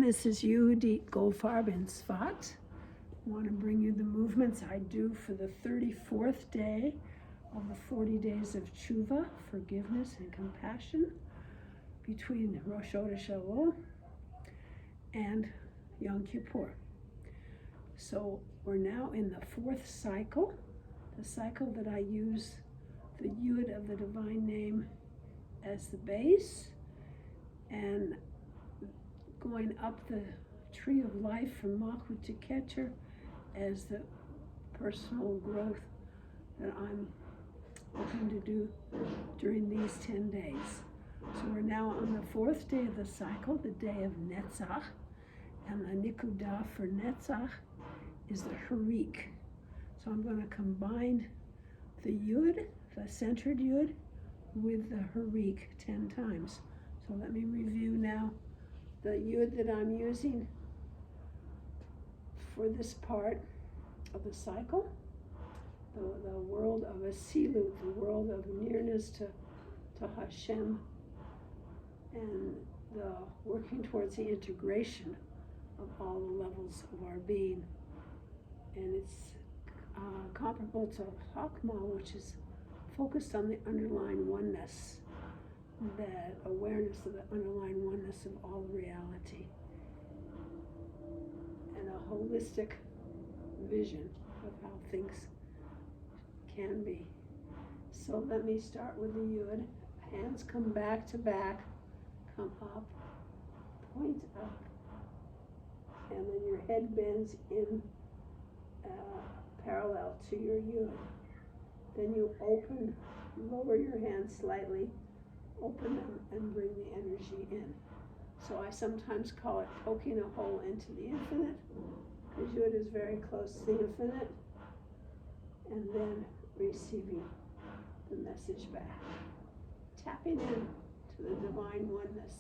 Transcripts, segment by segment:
this is Yehudit Goldfarb Svat. I want to bring you the movements I do for the 34th day of the 40 days of Teshuvah, forgiveness and compassion, between Rosh Chodesh Elul and Yom Kippur. So we're now in the fourth cycle, the cycle that I use the Yud of the divine name as the base, and going up the tree of life from Malkhut to Keter as the personal growth that I'm looking to do during these 10 days. So we're now on the fourth day of the cycle, the day of Netzach, and the Nikudot for Netzach is the Chirik. So I'm going to combine the Yud, the centered Yud, with the Chirik 10 times. So let me review now the Yud that I'm using for this part of the cycle, the world of Atzilut, the world of nearness to HaShem, and the working towards the integration of all the levels of our being. And it's comparable to Chokmah, which is focused on the underlying oneness, that awareness of the underlying oneness of all reality, and a holistic vision of how things can be. So let me start with the Yud. Hands come back to back, come up, point up, and then your head bends in parallel to your Yud. Then you open, lower your hands slightly, open them and bring the energy in. So I sometimes call it poking a hole into the infinite, because Yud is very close to the infinite, and then receiving the message back. Tapping in to the divine oneness.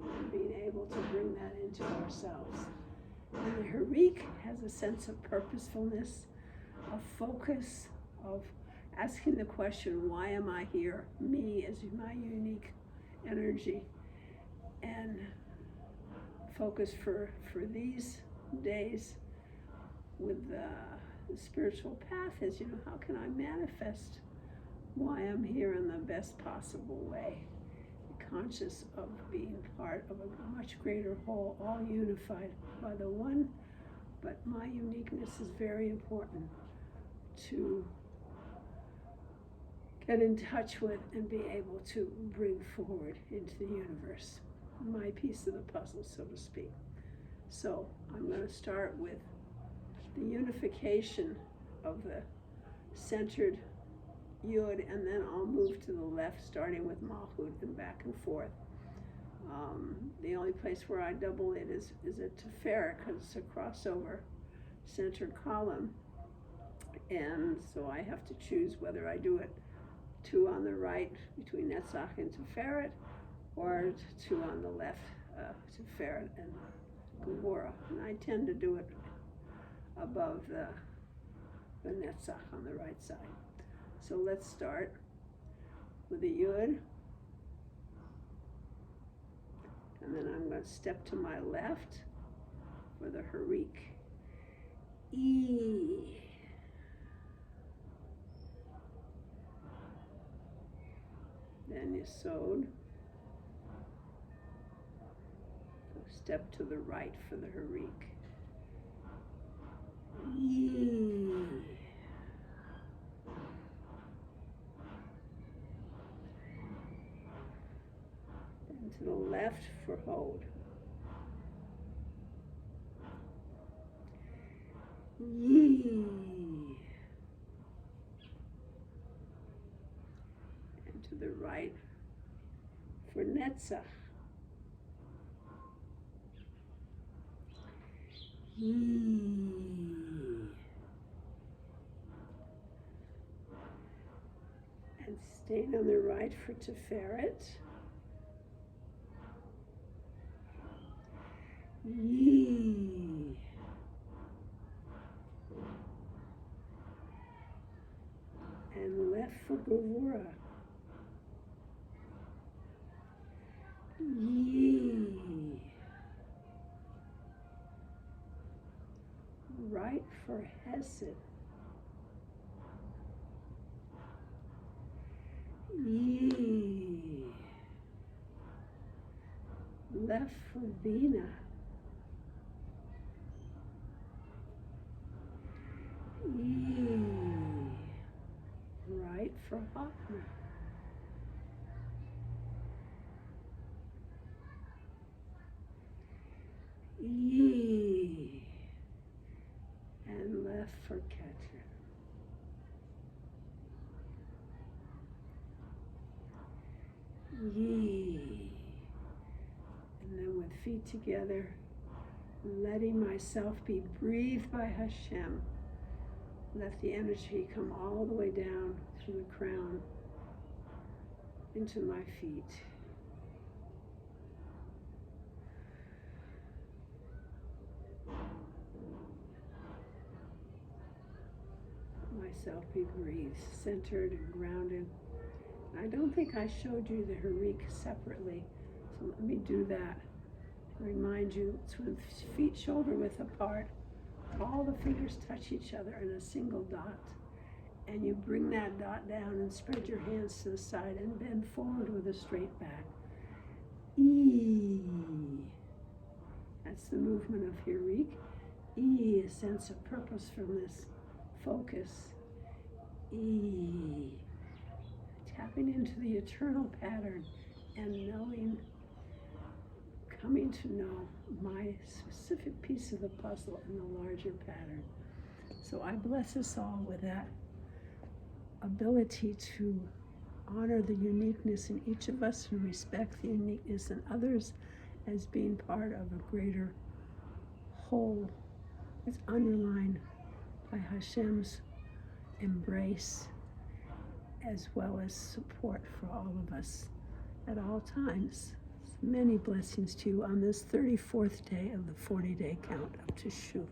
And being able to bring that into ourselves. And the Chirik has a sense of purposefulness, of focus, of asking the question, why am I here? Me as my unique energy. And focus for these days with the spiritual path is, how can I manifest why I'm here in the best possible way? Conscious of being part of a much greater whole, all unified by the one, but my uniqueness is very important to get in touch with and be able to bring forward into the universe, my piece of the puzzle, so to speak. So I'm going to start with the unification of the centered Yud, and then I'll move to the left, starting with Malkhut and back and forth. The only place where I double it is at Tiferet, because it's a crossover center column, and so I have to choose whether I do it 2 on the right between Netzach and Tiferet, or 2 on the left, Tiferet and Gevurah. And I tend to do it above the Netzach on the right side. So let's start with the Yud, and then I'm going to step to my left for the Chirik. E. Then Yesod. So step to the right for the Chirik. E. To the left for hold. Yee. And to the right for Netzach. Yee. And staying on the right for Tiferet. Yee. And left for Gevurah. Ye. Right for Hesed. Ye. Left for Bina. Ye. Right for Hachna. Ye. And left for Keter. Ye. And then with feet together, letting myself be breathed by HaShem. Let the energy come all the way down through the crown into my feet. Myself be breathed, centered and grounded. I don't think I showed you the Chirik separately, so let me do that. Remind you, it's with feet shoulder width apart. All the fingers touch each other in a single dot. And you bring that dot down and spread your hands to the side and bend forward with a straight back. E. That's the movement of Chirik. E, a sense of purpose from this focus. E. Tapping into the eternal pattern and knowing, coming to know my specific piece of the puzzle in the larger pattern. So I bless us all with that ability to honor the uniqueness in each of us and respect the uniqueness in others as being part of a greater whole that's underlined by Hashem's embrace as well as support for all of us at all times. Many blessings to you on this 34th day of the 40-day count of Teshuvah.